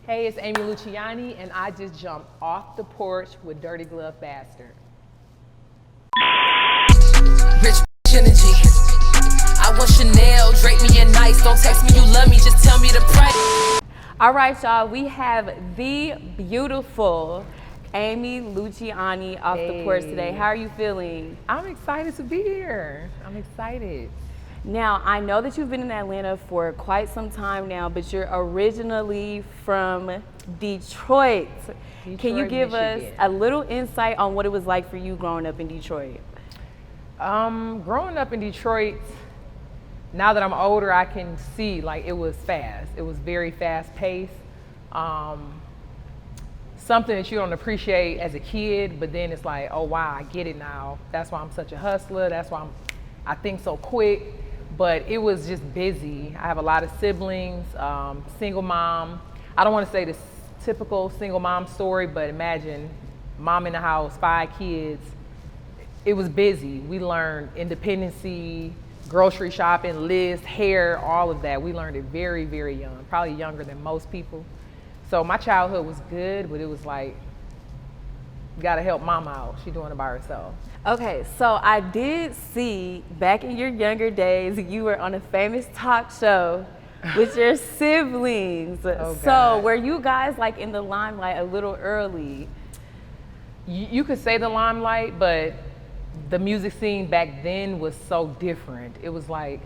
Hey, it's Amy Luiciani, and I just jumped off the porch with Dirty Glove Bastard. Rich energy. I want Chanel, drape me in nice. Don't text me you love me, just tell me the price. All right, y'all, we have the beautiful Amy Luiciani off the porch today. How are you feeling? I'm excited to be here. I'm excited. Now, I know that you've been in Atlanta for quite some time now, but you're originally from Detroit. Can you give us a little insight on what it was like for you growing up in Detroit? Growing up in Detroit, now that I'm older, I can see like it was fast. It was very fast paced. Something that you don't appreciate as a kid, but then it's like, oh wow, I get it now. That's why I'm such a hustler. That's why I think so quick. But it was just busy. I have a lot of siblings, single mom. I don't want to say the typical single mom story, but imagine mom in the house, 5 kids. It was busy. We learned independency, grocery shopping, list, hair, all of that. We learned it very, very young, probably younger than most people. So my childhood was good, but it was like, you gotta help mom out. She's doing it by herself. Okay, so I did see back in your younger days, you were on a famous talk show with your siblings. Oh, so were you guys like in the limelight a little early? You could say the limelight, but the music scene back then was so different. It was like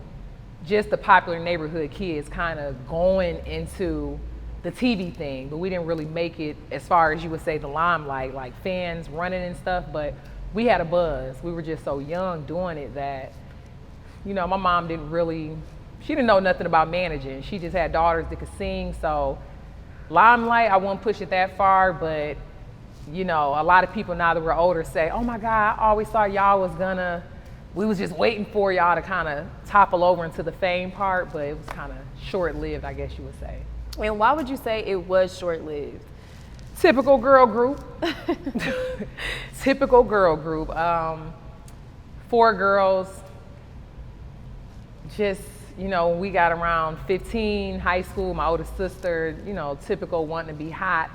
just the popular neighborhood kids kind of going into the TV thing, but we didn't really make it as far as you would say the limelight, like fans running and stuff, but we had a buzz. We were just so young doing it that, you know, my mom she didn't know nothing about managing. She just had daughters that could sing, so limelight, I wouldn't push it that far, but you know, a lot of people now that we're older say, oh my God, I always thought y'all we was just waiting for y'all to kind of topple over into the fame part, but it was kind of short-lived, I guess you would say. And why would you say it was short-lived? Typical girl group. Typical girl group. 4 girls. Just, you know, when we got around 15, high school, my oldest sister, you know, typical wanting to be hot,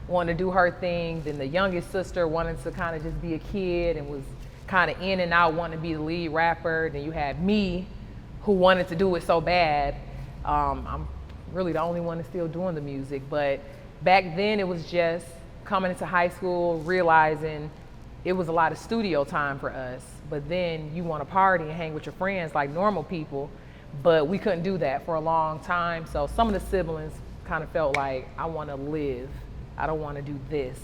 wanting to do her thing. Then the youngest sister wanted to kind of just be a kid and was kind of in and out wanting to be the lead rapper. Then you had me who wanted to do it so bad. I'm really the only one that's still doing the music, but back then it was just coming into high school, realizing it was a lot of studio time for us, but then you want to party and hang with your friends like normal people, but we couldn't do that for a long time. So some of the siblings kind of felt like, I want to live, I don't want to do this.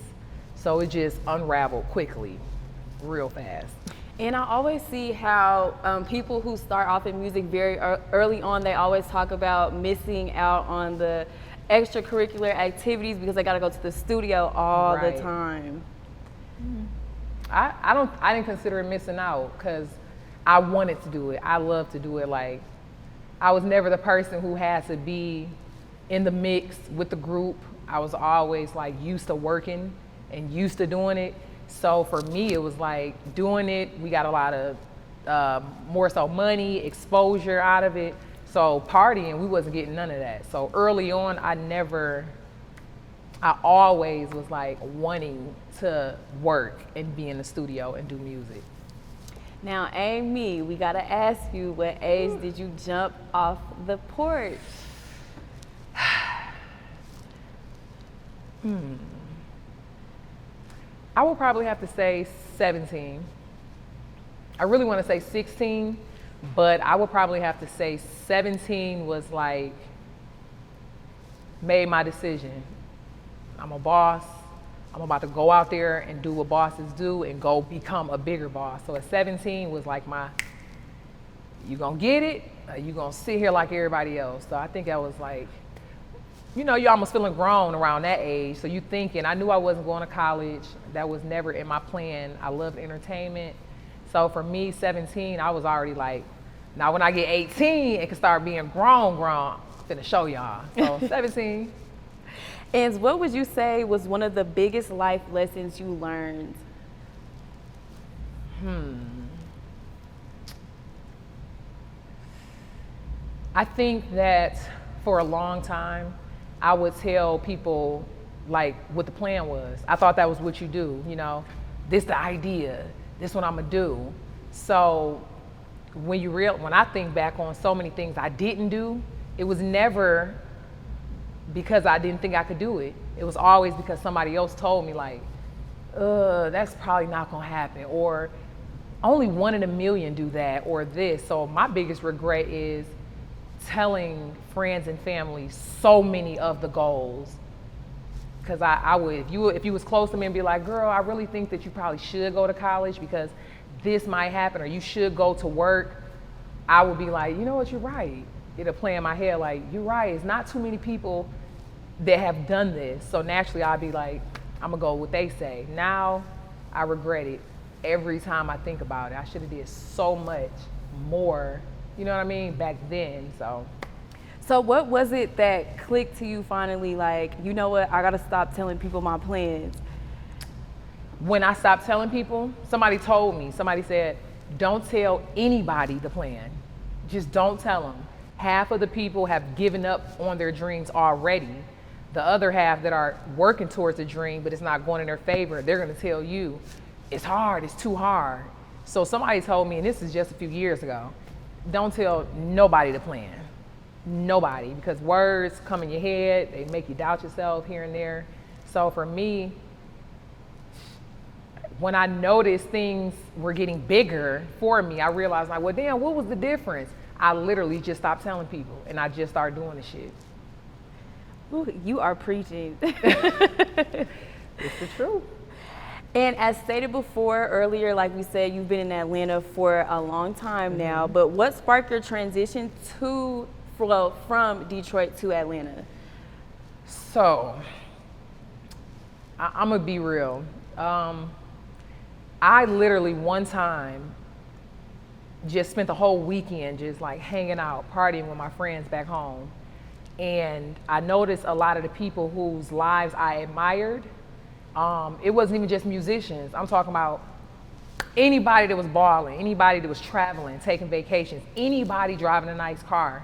So it just unraveled quickly, real fast. And I always see how people who start off in music very early on, they always talk about missing out on the extracurricular activities because they got to go to the studio all the time. I didn't consider it missing out because I wanted to do it. I love to do it. Like, I was never the person who had to be in the mix with the group. I was always like used to working and used to doing it. So for me, it was like doing it. We got a lot of more so money, exposure out of it. So partying, we wasn't getting none of that. So early on, I always was like wanting to work and be in the studio and do music. Now, Amy, we gotta ask you, what age did you jump off the porch? I would probably have to say 17. I really want to say 16, but I would probably have to say 17 was like, made my decision. I'm a boss. I'm about to go out there and do what bosses do and go become a bigger boss. So at 17 was like you gonna get it, or you gonna sit here like everybody else. So I think that was like, you know, you're almost feeling grown around that age. So you thinking, I knew I wasn't going to college. That was never in my plan. I loved entertainment. So for me, 17, I was already like, now when I get 18, it can start being grown, I'm finna show y'all. So 17. And what would you say was one of the biggest life lessons you learned? I think that for a long time, I would tell people like what the plan was. I thought that was what you do, you know, this the idea, this what I'm gonna do. So when I think back on so many things I didn't do, it was never because I didn't think I could do it. It was always because somebody else told me like, that's probably not gonna happen, or only 1 in a million do that, or this. So my biggest regret is telling friends and family so many of the goals. Because I would, if you was close to me and be like, girl, I really think that you probably should go to college because this might happen, or you should go to work, I would be like, you know what, you're right. It'll play in my head like, you're right, it's not too many people that have done this. So naturally I'd be like, I'm gonna go with what they say. Now I regret it every time I think about it. I should have did so much more, you know what I mean, back then. So what was it that clicked to you finally, like, you know what, I gotta stop telling people my plans? When I stopped telling people, somebody said, don't tell anybody the plan. Just don't tell them. Half of the people have given up on their dreams already. The other half that are working towards a dream, but it's not going in their favor, they're gonna tell you, it's hard, it's too hard. So somebody told me, and this is just a few years ago, don't tell nobody the plan. Nobody, because words come in your head, they make you doubt yourself here and there. So for me, when I noticed things were getting bigger for me, I realized like, well, damn, what was the difference? I literally just stopped telling people and I just started doing the shit. Ooh, you are preaching. It's the truth. And as stated before earlier, like we said, you've been in Atlanta for a long time now, but what sparked your transition from Detroit to Atlanta? So, I'm gonna be real. I literally one time just spent the whole weekend just like hanging out, partying with my friends back home. And I noticed a lot of the people whose lives I admired, it wasn't even just musicians. I'm talking about anybody that was balling, anybody that was traveling, taking vacations, anybody driving a nice car.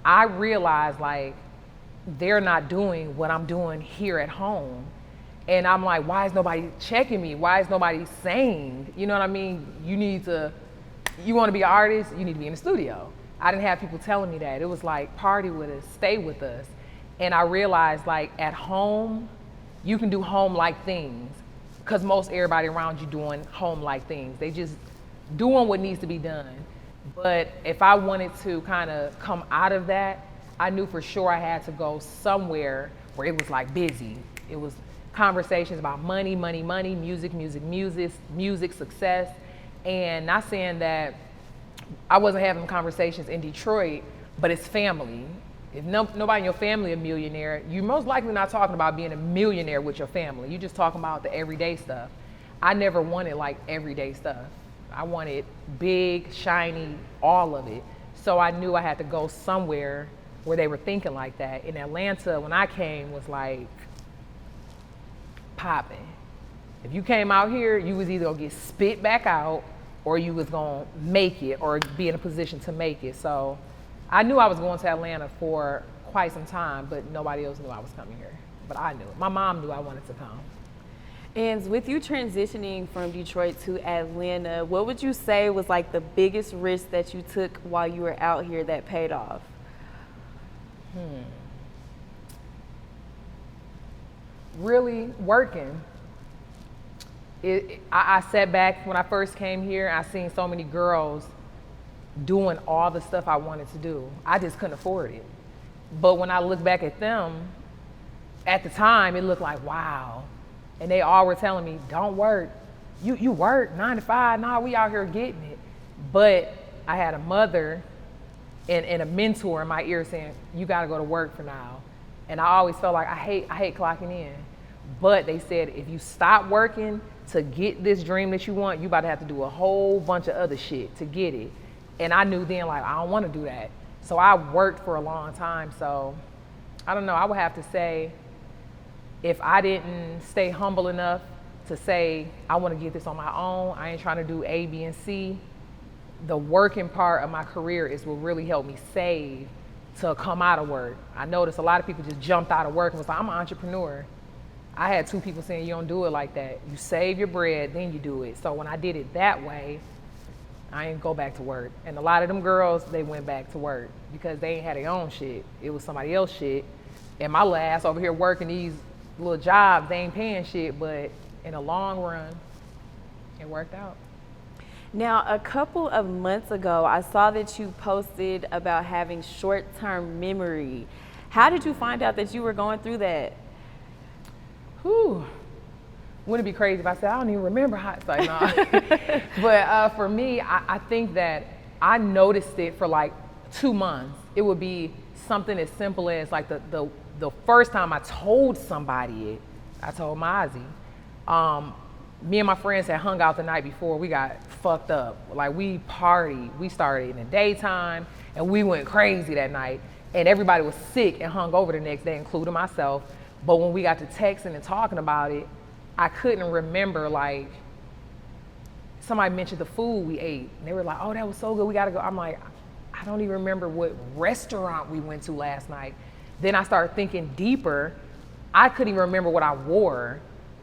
I realized like they're not doing what I'm doing here at home. And I'm like, why is nobody checking me? Why is nobody saying, you know what I mean? You want to be an artist, you need to be in the studio. I didn't have people telling me that. It was like, party with us, stay with us. And I realized like at home, you can do home-like things because most everybody around you doing home-like things. They just doing what needs to be done. But if I wanted to kind of come out of that, I knew for sure I had to go somewhere where it was like busy. It was conversations about money, music, success. And not saying that I wasn't having conversations in Detroit, but it's family. If nobody in your family a millionaire, you're most likely not talking about being a millionaire with your family. You're just talking about the everyday stuff. I never wanted like everyday stuff. I wanted big, shiny, all of it. So I knew I had to go somewhere where they were thinking like that. In Atlanta, when I came, was like popping. If you came out here, you was either gonna get spit back out or you was gonna make it or be in a position to make it. So I knew I was going to Atlanta for quite some time, but nobody else knew I was coming here. But I knew it. My mom knew I wanted to come. And with you transitioning from Detroit to Atlanta, what would you say was like the biggest risk that you took while you were out here that paid off? Really working. I sat back when I first came here, I seen so many girls doing all the stuff I wanted to do. I just couldn't afford it. But when I look back at them, at the time, it looked like, wow. And they all were telling me, don't work. You work 9 to 5, nah, we out here getting it. But I had a mother and a mentor in my ear saying, you gotta go to work for now. And I always felt like I hate clocking in. But they said, if you stop working to get this dream that you want, you about to have to do a whole bunch of other shit to get it. And I knew then, like, I don't want to do that. So I worked for a long time. So I don't know, I would have to say, if I didn't stay humble enough to say, I want to get this on my own, I ain't trying to do A, B, and C, the working part of my career is what really helped me save to come out of work. I noticed a lot of people just jumped out of work and was like, I'm an entrepreneur. I had 2 people saying, you don't do it like that. You save your bread, then you do it. So when I did it that way, I didn't go back to work. And a lot of them girls, they went back to work because they ain't had their own shit. It was somebody else's shit. And my last over here working these little jobs, they ain't paying shit, but in the long run, it worked out. Now, a couple of months ago, I saw that you posted about having short-term memory. How did you find out that you were going through that? Whew. Wouldn't it be crazy if I said, I don't even remember how it's like, nah. But for me, I think that I noticed it for like 2 months. It would be something as simple as like the first time I told somebody it, I told Mazi. Me and my friends had hung out the night before. We got fucked up. Like we partied. We started in the daytime and we went crazy that night. And everybody was sick and hung over the next day, including myself. But when we got to texting and talking about it, I couldn't remember, like, somebody mentioned the food we ate. And they were like, oh, that was so good, we gotta go. I'm like, I don't even remember what restaurant we went to last night. Then I started thinking deeper. I couldn't even remember what I wore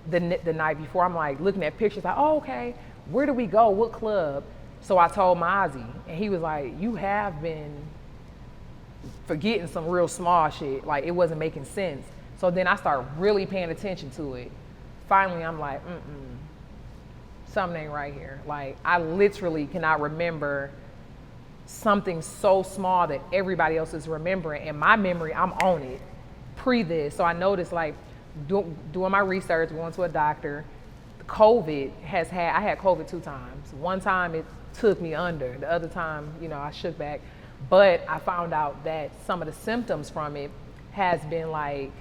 the night before. I'm like looking at pictures, like, oh, okay, where did we go? What club? So I told Mazi, and he was like, you have been forgetting some real small shit. Like, it wasn't making sense. So then I started really paying attention to it. Finally, I'm like, something ain't right here. Like, I literally cannot remember something so small that everybody else is remembering. And my memory, I'm on it pre this. So I noticed, like, doing my research, going to a doctor, I had COVID 2 times. One time it took me under, the other time, I shook back. But I found out that some of the symptoms from it has been like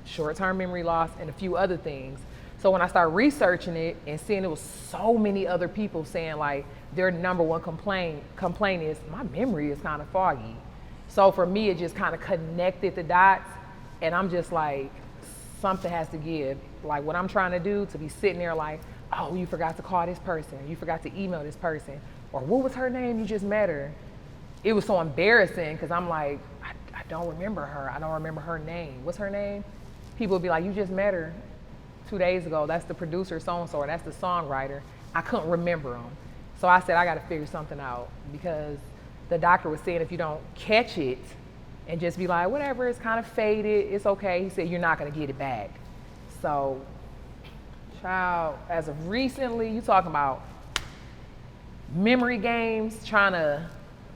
short-term memory loss and a few other things. So when I started researching it and seeing there was so many other people saying like their number one complaint is my memory is kind of foggy. So for me, it just kind of connected the dots, and I'm just like, something has to give. Like what I'm trying to do, to be sitting there like, oh, you forgot to call this person, you forgot to email this person, or what was her name? You just met her. It was so embarrassing because I'm like, I don't remember her. I don't remember her name. What's her name? People would be like, you just met her 2 days ago. That's the producer so-and-so, or that's the songwriter. I couldn't remember them. So I said, I got to figure something out, because the doctor was saying if you don't catch it and just be like, whatever, it's kind of faded, it's okay. He said, you're not going to get it back. So, child, as of recently, you talking about memory games, trying to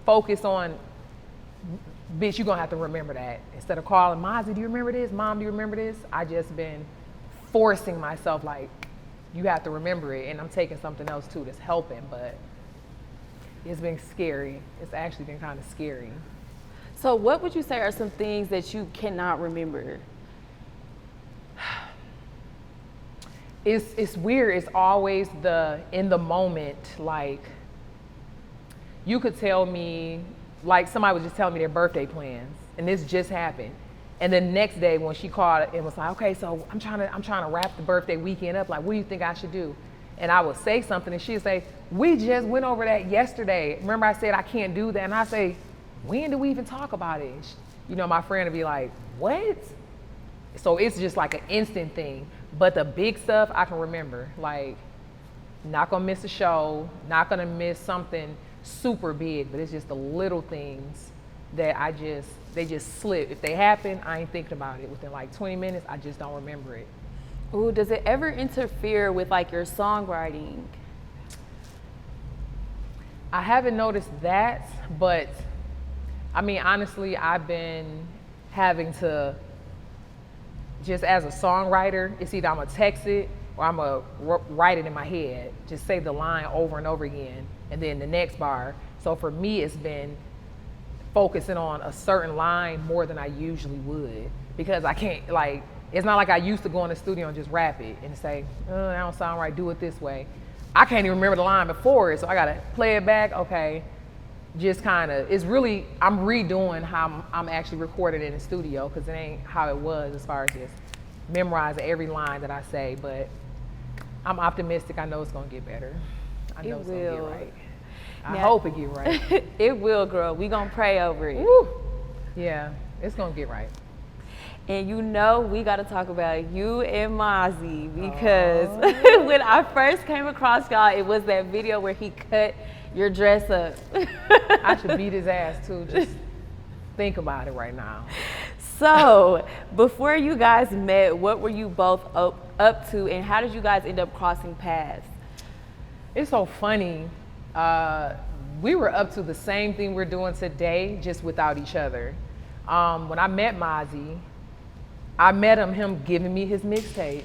focus on, bitch, you're going to have to remember that. Instead of calling, Mazi, do you remember this? Mom, do you remember this? I just been forcing myself, like, you have to remember it. And I'm taking something else too that's helping, but it's been scary. It's actually been kind of scary. So what would you say are some things that you cannot remember? It's weird. It's always in the moment, like, you could tell me, like somebody was just telling me their birthday plans, and this just happened. And the next day when she called and was like, okay, so I'm trying to wrap the birthday weekend up. Like, what do you think I should do? And I would say something, and she'd say, we just went over that yesterday. Remember I said I can't do that? And I say, when did we even talk about it? My friend would be like, what? So it's just like an instant thing. But the big stuff I can remember, like, not gonna miss a show, not gonna miss something super big, but it's just the little things that they just slip. If they happen, I ain't thinking about it. Within like 20 minutes, I just don't remember it. Ooh, does it ever interfere with like your songwriting? I haven't noticed that, but I mean, honestly, I've been having to, just as a songwriter, it's either I'm gonna text it or I'm gonna write it in my head, just say the line over and over again, and then the next bar. So for me, it's been focusing on a certain line more than I usually would, because I can't, like, it's not like I used to go in the studio and just rap it and say, oh, that don't sound right, do it this way. I can't even remember the line before it, so I gotta play it back, okay. Just kind of, it's really, I'm redoing how I'm actually recording in the studio, because it ain't how it was as far as just memorizing every line that I say, but I'm optimistic. I know it's gonna get better. I know it's gonna get right. I hope it get right. It will, girl. We gonna pray over it. Woo. Yeah, it's gonna get right. And you know we got to talk about you and Mazi because when I first came across y'all, it was that video where he cut your dress up. I should beat his ass too. Just think about it right now. So before you guys met, what were you both up to, and how did you guys end up crossing paths? It's so funny. We were up to the same thing we're doing today, just without each other. When I met Mazi, I met him giving me his mixtape.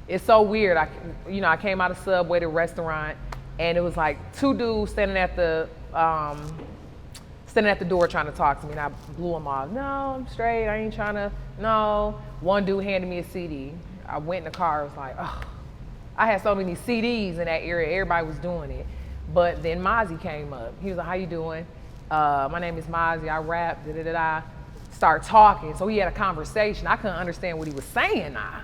It's so weird. I came out of Subway, the restaurant, and it was like two dudes standing at the door trying to talk to me, and I blew them off. No, I'm straight. I ain't trying to. No. One dude handed me a CD. I went in the car. I was like, oh. I had so many CDs in that area. Everybody was doing it. But then Mazi came up. He was like, how you doing? My name is Mazi. I rap. Start talking. So he had a conversation. I couldn't understand what he was saying now,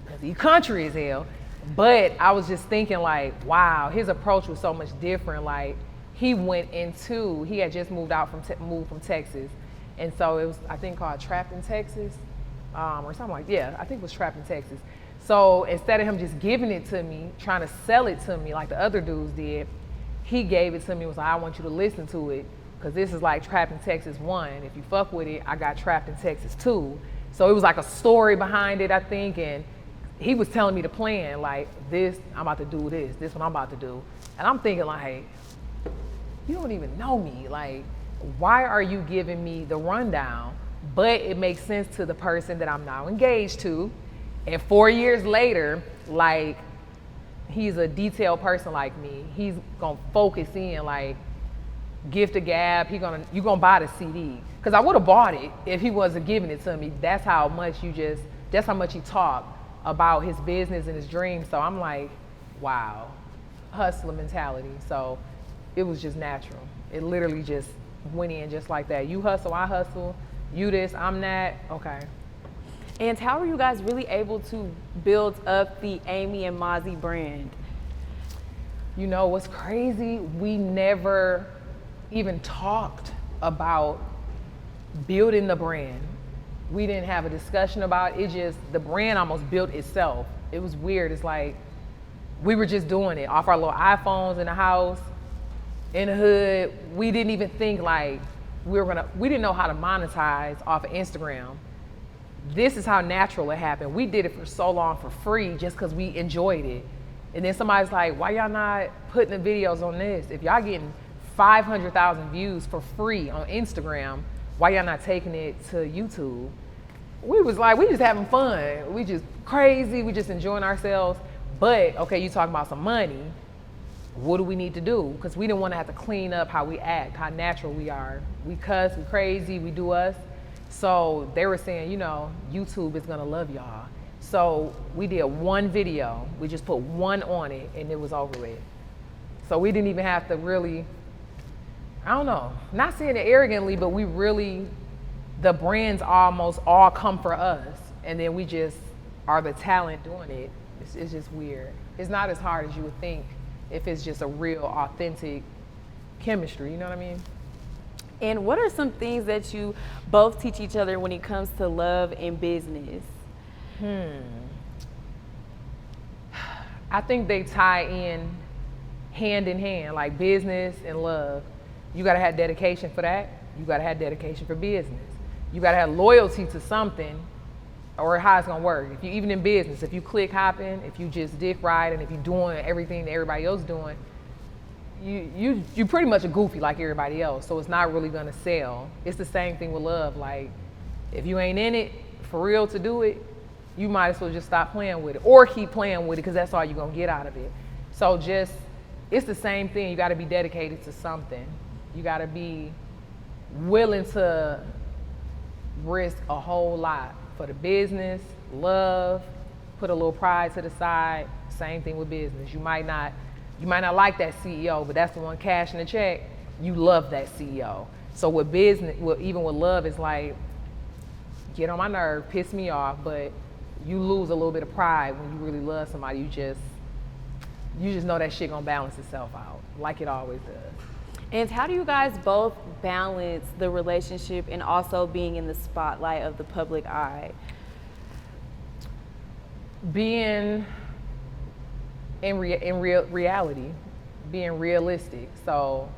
because he country as hell. But I was just thinking like, wow, his approach was so much different. Like he had just moved from Texas. And so it was, I think, called Trapped in Texas, or something like that. Yeah, I think it was Trapped in Texas. So instead of him just giving it to me, trying to sell it to me like the other dudes did, he gave it to me, was like, I want you to listen to it, because this is like Trapped in Texas 1. If you fuck with it, I got Trapped in Texas 2. So it was like a story behind it, I think, and he was telling me the plan, like, this, I'm about to do this what I'm about to do. And I'm thinking like, you don't even know me. Like, why are you giving me the rundown? But it makes sense to the person that I'm now engaged to. And 4 years later, like, he's a detailed person like me. He's gonna focus in, like, gift a gab. You gonna buy the CD. Cause I would have bought it if he wasn't giving it to me. That's how much he talked about his business and his dreams. So I'm like, wow, hustler mentality. So it was just natural. It literally just went in just like that. You hustle, I hustle. You this, I'm that. Okay. And how are you guys really able to build up the Amy and Mazi brand? You know what's crazy? We never even talked about building the brand. We didn't have a discussion about it. Just, the brand almost built itself. It was weird. It's like we were just doing it off our little iPhones in the house, in the hood. We didn't even think like we didn't know how to monetize off of Instagram. This is how natural it happened. We did it for so long for free just because we enjoyed it. And then somebody's like, why y'all not putting the videos on this? If y'all getting 500,000 views for free on Instagram, why y'all not taking it to YouTube? We was like, we just having fun. We just crazy, we just enjoying ourselves. But, okay, you talking about some money. What do we need to do? Because we didn't want to have to clean up how we act, how natural we are. We cuss, we crazy, we do us. So they were saying, you know, YouTube is gonna love y'all. So we did one video. We just put one on it and it was over with. So we didn't even have to really, I don't know, not saying it arrogantly, but we really, the brands almost all come for us. And then we just are the talent doing it. It's just weird. It's not as hard as you would think if it's just a real authentic chemistry, you know what I mean? And what are some things that you both teach each other when it comes to love and business? I think they tie in hand, like business and love. You gotta have dedication for that. You gotta have dedication for business. You gotta have loyalty to something or how it's gonna work. If you, even in business, if you click hopping, if you just dick riding, if you're doing everything that everybody else doing, you pretty much a goofy like everybody else, so it's not really gonna sell. It's the same thing with love. Like, if you ain't in it for real to do it, you might as well just stop playing with it or keep playing with it, because that's all you're gonna get out of it. So just, it's the same thing. You gotta be dedicated to something. You gotta be willing to risk a whole lot for the business, love, put a little pride to the side. Same thing with business. You might not like that CEO, but that's the one cashing the check. You love that CEO. So with business, even with love, it's like, get on my nerve, piss me off, but you lose a little bit of pride when you really love somebody. You just know that shit gonna balance itself out, like it always does. And how do you guys both balance the relationship and also being in the spotlight of the public eye? Being in reality, being realistic. So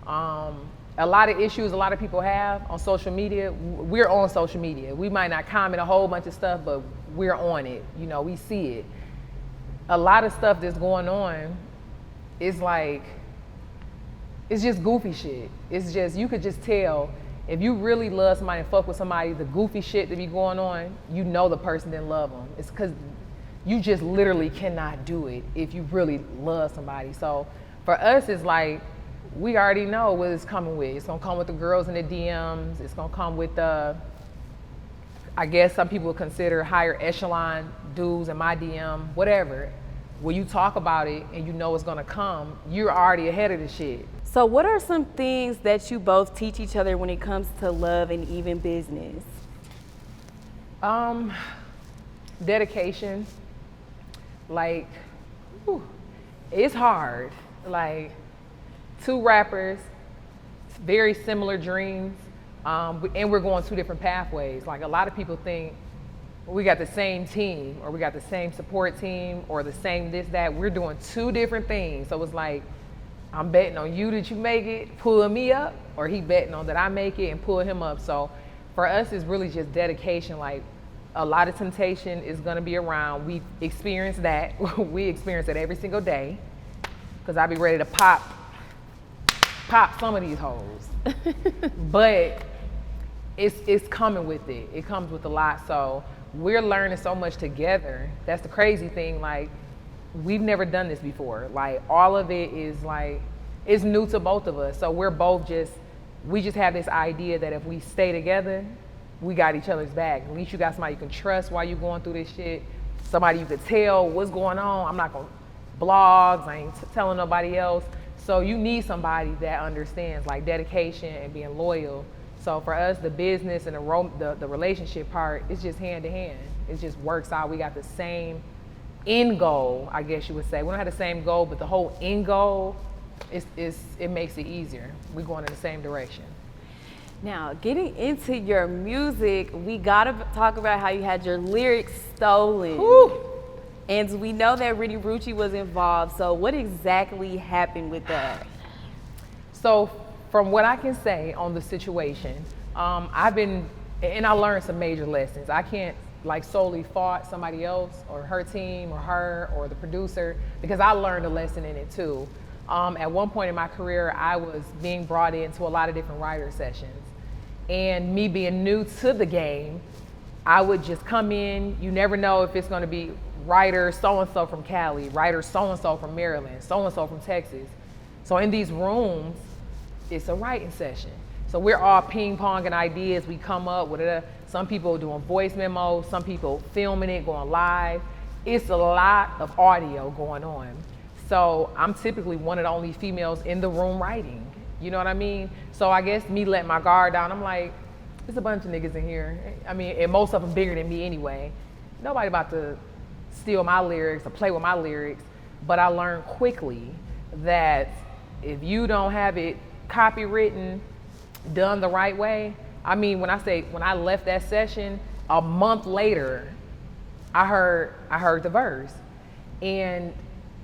a lot of issues a lot of people have on social media, we're on social media. We might not comment a whole bunch of stuff, but we're on it. You know, we see it. A lot of stuff that's going on is like, it's just goofy shit. It's just, you could just tell if you really love somebody and fuck with somebody, the goofy shit that be going on, you know the person didn't love them. It's because you just literally cannot do it if you really love somebody. So for us, it's like, we already know what it's coming with. It's gonna come with the girls in the DMs. It's gonna come with the, I guess some people would consider higher echelon dudes in my DM, whatever. When you talk about it and you know it's gonna come, you're already ahead of the shit. So what are some things that you both teach each other when it comes to love and even business? Dedication. Like, whew, it's hard. Like, two rappers, very similar dreams, and we're going two different pathways. Like, a lot of people think we got the same team, or we got the same support team, or the same this, that. We're doing two different things. So it's like, I'm betting on you that you make it, pulling me up, or he betting on that I make it and pull him up. So for us, it's really just dedication. Like, a lot of temptation is gonna be around. We experience that. We experience it every single day, because I be ready to pop some of these hoes. But it's coming with it. It comes with a lot. So we're learning so much together. That's the crazy thing. Like, we've never done this before. Like, all of it is like, it's new to both of us. So we're both we just have this idea that if we stay together, we got each other's back. At least you got somebody you can trust while you're going through this shit. Somebody you could tell what's going on. I'm not gonna blogs, I ain't telling nobody else. So you need somebody that understands, like, dedication and being loyal. So for us, the business and the relationship part, it's just hand to hand. It just works out. We got the same end goal, I guess you would say. We don't have the same goal, but the whole end goal, it makes it easier. We're going in the same direction. Now, getting into your music, we gotta talk about how you had your lyrics stolen. Woo! And we know that Renni Rucci was involved, so what exactly happened with that? So from what I can say on the situation, I learned some major lessons. I can't like solely fault somebody else or her team or her or the producer, because I learned a lesson in it too. At one point in my career, I was being brought into a lot of different writer sessions. And me being new to the game, I would just come in, you never know if it's gonna be writer so-and-so from Cali, writer so-and-so from Maryland, so-and-so from Texas. So in these rooms, it's a writing session. So we're all ping-ponging ideas. We come up with it. Some people doing voice memos, some people filming it, going live. It's a lot of audio going on. So I'm typically one of the only females in the room writing. You know what I mean? So I guess me letting my guard down, I'm like, there's a bunch of niggas in here. I mean, and most of them bigger than me anyway. Nobody about to steal my lyrics or play with my lyrics. But I learned quickly that if you don't have it copywritten, done the right way, I mean, when I left that session, a month later, I heard the verse. And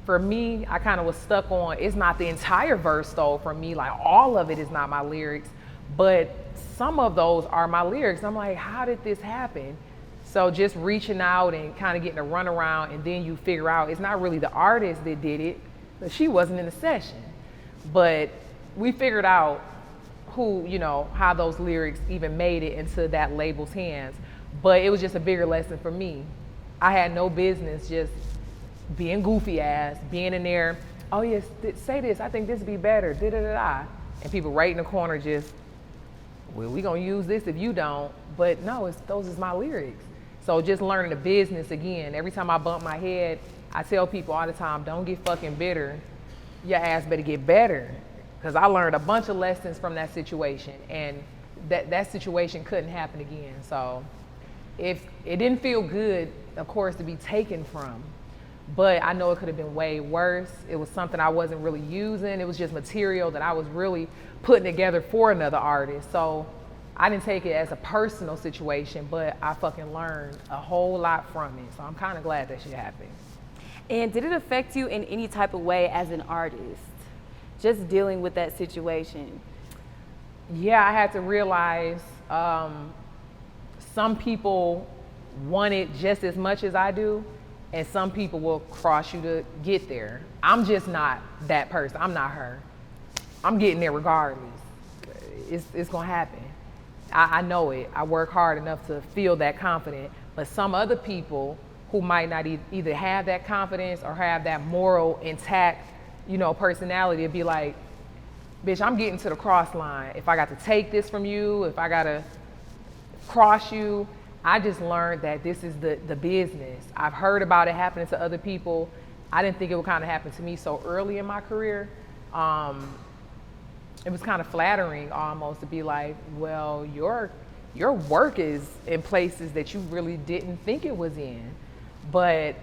for me, I kind of was stuck on, it's not the entire verse stole from me, like all of it is not my lyrics, but some of those are my lyrics. I'm like, how did this happen? So just reaching out and kind of getting a runaround, and then you figure out it's not really the artist that did it, but she wasn't in the session. But we figured out who, you know, how those lyrics even made it into that label's hands. But it was just a bigger lesson for me. I had no business just being goofy ass, being in there, oh yes, say this, I think this would be better, da-da-da-da. And people right in the corner just, well, we gonna use this if you don't. But no, those is my lyrics. So just learning the business again. Every time I bump my head, I tell people all the time, don't get fucking bitter. Your ass better get better. Because I learned a bunch of lessons from that situation, and that situation couldn't happen again. So if it didn't feel good, of course, to be taken from, but I know it could have been way worse. It was something I wasn't really using. It was just material that I was really putting together for another artist. So I didn't take it as a personal situation, but I fucking learned a whole lot from it. So I'm kind of glad that shit happened. And did it affect you in any type of way as an artist, just dealing with that situation? Yeah, I had to realize some people want it just as much as I do, and some people will cross you to get there. I'm just not that person. I'm not her. I'm getting there regardless. It's gonna happen. I know it. I work hard enough to feel that confident, but some other people who might not either have that confidence or have that moral intact, personality, would be like, bitch, I'm getting to the cross line. If I got to take this from you, if I got to cross you, I just learned that this is the business. I've heard about it happening to other people. I didn't think it would kind of happen to me so early in my career. It was kind of flattering almost to be like, well, your work is in places that you really didn't think it was in. But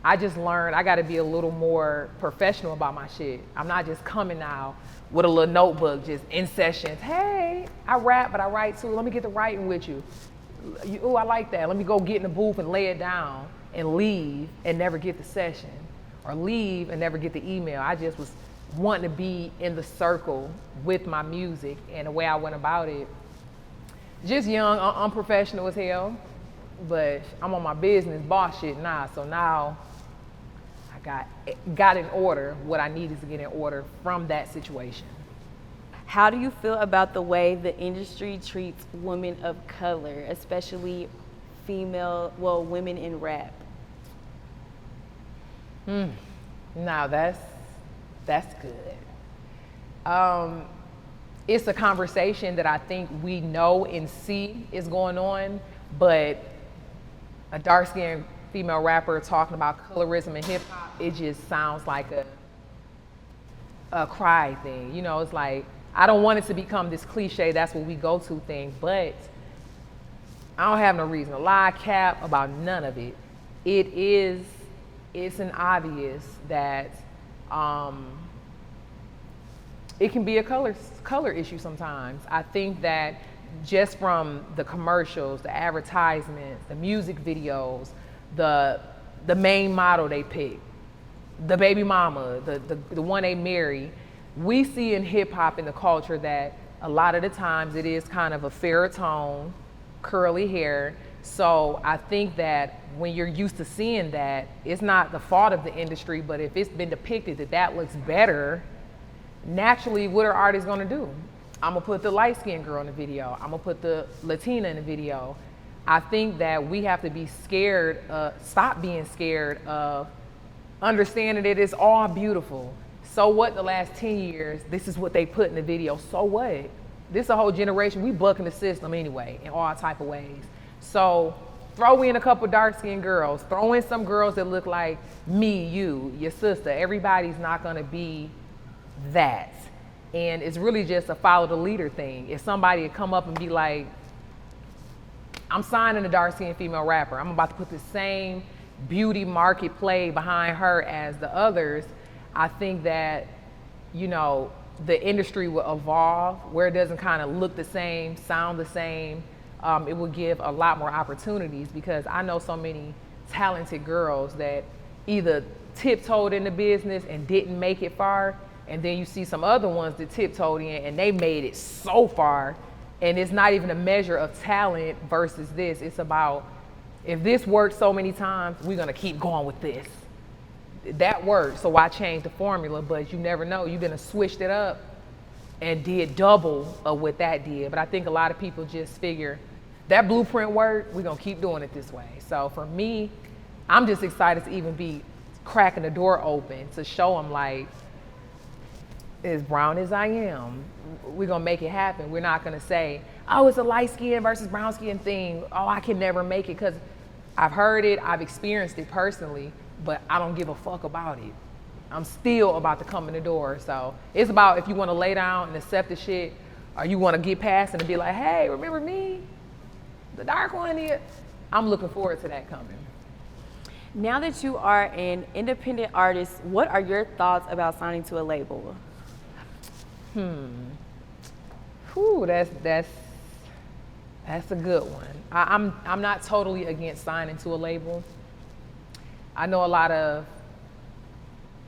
I just learned I got to be a little more professional about my shit. I'm not just coming now with a little notebook, just in sessions. Hey, I rap, but I write too. Let me get to writing with you. Oh, I like that. Let me go get in the booth and lay it down and leave and never get the session, or leave and never get the email. I just was wanting to be in the circle with my music, and the way I went about it, just young, unprofessional as hell. But I'm on my business boss shit now, so now I got in order what I needed to get in order from that situation. How do you feel about the way the industry treats women of color, especially women in rap? Now that's good. It's a conversation that I think we know and see is going on, but a dark-skinned female rapper talking about colorism in hip-hop, it just sounds like a cry thing. It's like, I don't want it to become this cliche, that's what we go to thing, but I don't have no reason to lie, cap about none of it. It's an obvious that it can be a color issue sometimes. I think that just from the commercials, the advertisements, the music videos, the main model they pick, the baby mama, the one they marry, we see in hip hop in the culture that a lot of the times it is kind of a fairer tone, curly hair. So I think that when you're used to seeing that, it's not the fault of the industry, but if it's been depicted that looks better, naturally, what are artists gonna do? I'm gonna put the light-skinned girl in the video. I'm gonna put the Latina in the video. I think that we have to be scared, stop being scared of understanding that it's all beautiful. So what, the last 10 years, this is what they put in the video. So what? This a whole generation, we bucking the system anyway, in all type of ways. So throw in a couple dark-skinned girls, throw in some girls that look like me, you, your sister. Everybody's not gonna be that. And it's really just a follow the leader thing. If somebody would come up and be like, I'm signing a dark-skinned female rapper, I'm about to put the same beauty market play behind her as the others, I think that, the industry will evolve where it doesn't kind of look the same, sound the same. It will give a lot more opportunities, because I know so many talented girls that either tiptoed in the business and didn't make it far, and then you see some other ones that tiptoed in and they made it so far, and it's not even a measure of talent versus this. It's about, if this worked so many times, we're gonna keep going with this. That worked, so why change the formula? But you never know, you're gonna switch it up and did double of what that did. But I think a lot of people just figure, that blueprint worked, we're gonna keep doing it this way. So for me, I'm just excited to even be cracking the door open to show them, like, as brown as I am, we're gonna make it happen. We're not gonna say, oh, it's a light skin versus brown skin thing. Oh, I can never make it, because I've heard it, I've experienced it personally, but I don't give a fuck about it. I'm still about to come in the door. So it's about, if you wanna lay down and accept the shit, or you wanna get past it and be like, hey, remember me? The dark one here? I'm looking forward to that coming. Now that you are an independent artist, what are your thoughts about signing to a label? Whew, that's a good one. I'm not totally against signing to a label. I know a lot of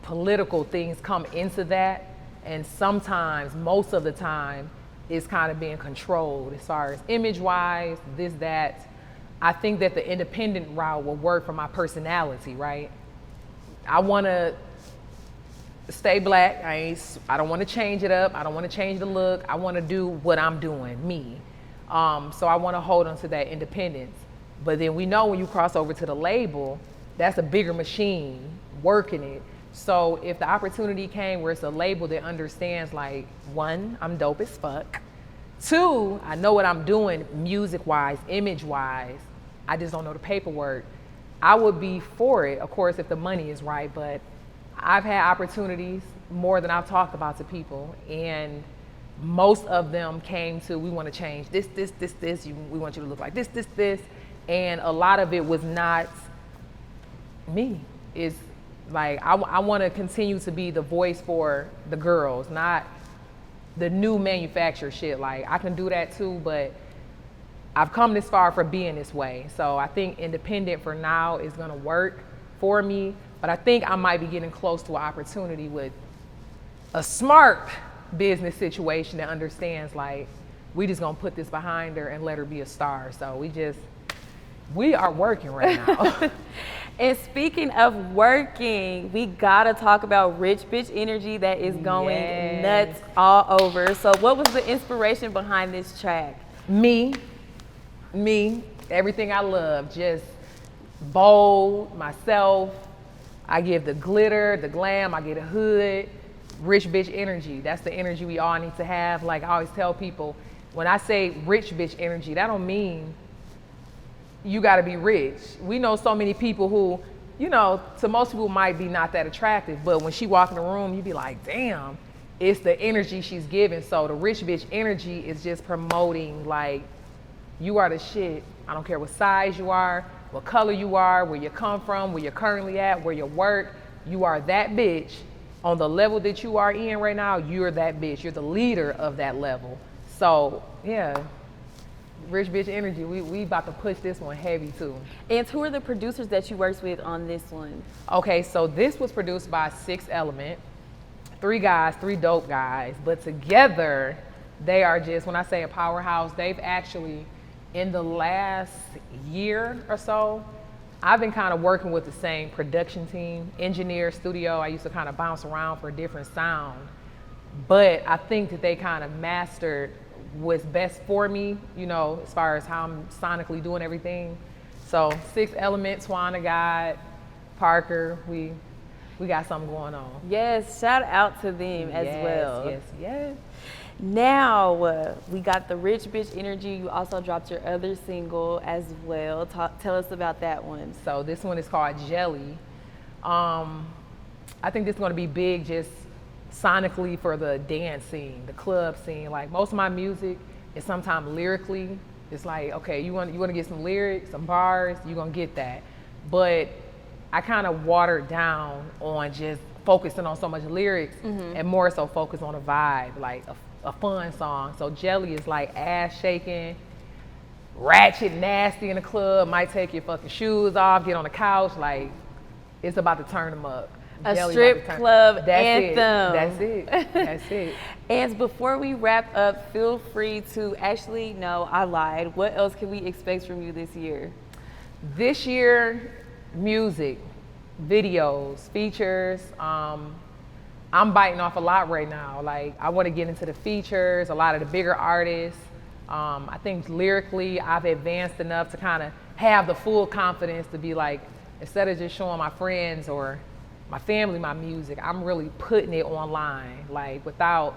political things come into that, and sometimes, most of the time, it's kind of being controlled as far as image-wise, this, that. I think that the independent route will work for my personality, right? I want to stay black. I don't want to change it up. I don't want to change the look. I want to do what I'm doing, me. So I want to hold on to that independence. But then we know when you cross over to the label, that's a bigger machine working it. So if the opportunity came where it's a label that understands, like, one, I'm dope as fuck. Two, I know what I'm doing music-wise, image-wise. I just don't know the paperwork. I would be for it, of course, if the money is right, but I've had opportunities more than I've talked about to people, and most of them came to, we want to change this, we want you to look like this, and a lot of it was not me. It's like, I want to continue to be the voice for the girls, not the new manufacturer shit. Like, I can do that too, but I've come this far for being this way. So I think independent for now is gonna work for me, but I think I might be getting close to an opportunity with a smart business situation that understands, like, we just gonna put this behind her and let her be a star. So we are working right now. And speaking of working, we gotta talk about Rich Bitch Energy that is going nuts all over. So what was the inspiration behind this track? Me, everything I love, just bold, myself. I give the glitter, the glam, I get the hood. Rich bitch energy, that's the energy we all need to have. Like I always tell people, when I say rich bitch energy, that don't mean you gotta be rich. We know so many people who, you know, to most people might be not that attractive, but when she walk in the room, you be like, damn, it's the energy she's giving. So the rich bitch energy is just promoting, like, you are the shit. I don't care what size you are, what color you are, where you come from, where you're currently at, where you work, you are that bitch. On the level that you are in right now, you're that bitch. You're the leader of that level. So, yeah. Rich bitch energy, we about to push this one heavy too. And who are the producers that you worked with on this one? Okay, so this was produced by 6 Element. 3 guys, 3 dope guys, but together they are just, when I say a powerhouse, they've actually, in the last year or so, I've been kind of working with the same production team, engineer, studio. I used to kind of bounce around for different sound, but I think that they kind of mastered what's best for me, you know, as far as how I'm sonically doing everything. So 6 Element, Twana God, Parker, we got something going on. Yes, shout out to them as well. Yes. Now, we got the Rich Bitch Energy. You also dropped your other single as well. Tell us about that one. So this one is called Jelly. I think this is gonna be big just sonically for the dance scene, the club scene. Like most of my music is sometimes lyrically. It's like, okay, you want to get some lyrics, some bars, you're gonna get that. But I kind of watered down on just focusing on so much lyrics and more so focus on a vibe, like a fun song. So Jelly is like ass shaking, ratchet, nasty in the club, might take your fucking shoes off, get on the couch, like it's about to turn them up. A strip club anthem. That's it. And before we wrap up, feel free to, actually, no, I lied. What else can we expect from you this year? This year, music, videos, features. I'm biting off a lot right now. Like, I want to get into the features, a lot of the bigger artists. I think lyrically, I've advanced enough to kind of have the full confidence to be like, instead of just showing my friends or my family my music, I'm really putting it online. Like, without,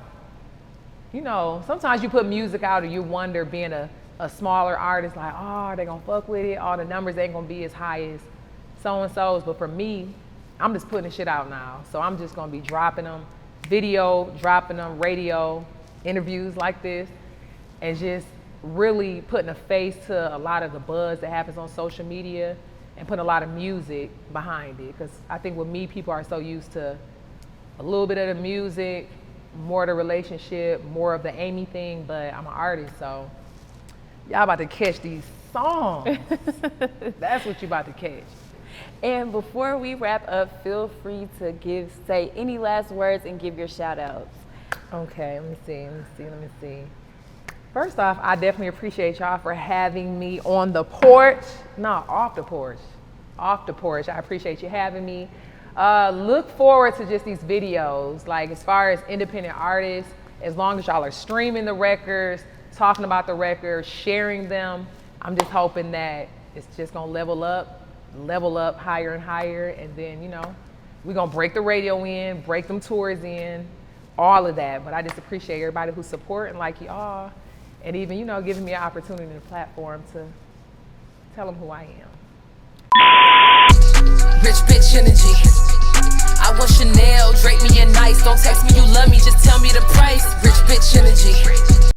you know, sometimes you put music out and you wonder, being a smaller artist, like, oh, are they gonna fuck with it? All the numbers ain't gonna be as high as so-and-so's. But for me, I'm just putting shit out now. So I'm just gonna be dropping them, video, dropping them, radio, interviews like this, and just really putting a face to a lot of the buzz that happens on social media and put a lot of music behind it. Because I think with me, people are so used to a little bit of the music, more of the relationship, more of the Amy thing, but I'm an artist, so y'all about to catch these songs. That's what you about to catch. And before we wrap up, feel free to say any last words and give your shout outs. Okay, let me see. First off, I definitely appreciate y'all for having me on the porch. No, off the porch. Off the porch. I appreciate you having me. Look forward to just these videos. Like, as far as independent artists, as long as y'all are streaming the records, talking about the records, sharing them, I'm just hoping that it's just gonna level up higher and higher, and then, you know, we're gonna break the radio in, break them tours in, all of that. But I just appreciate everybody who's supporting like y'all, and even, you know, giving me an opportunity and a platform to tell them who I am. Rich bitch energy. I want Chanel, drape me in nice. Don't text me you love me, just tell me the price. Rich bitch energy.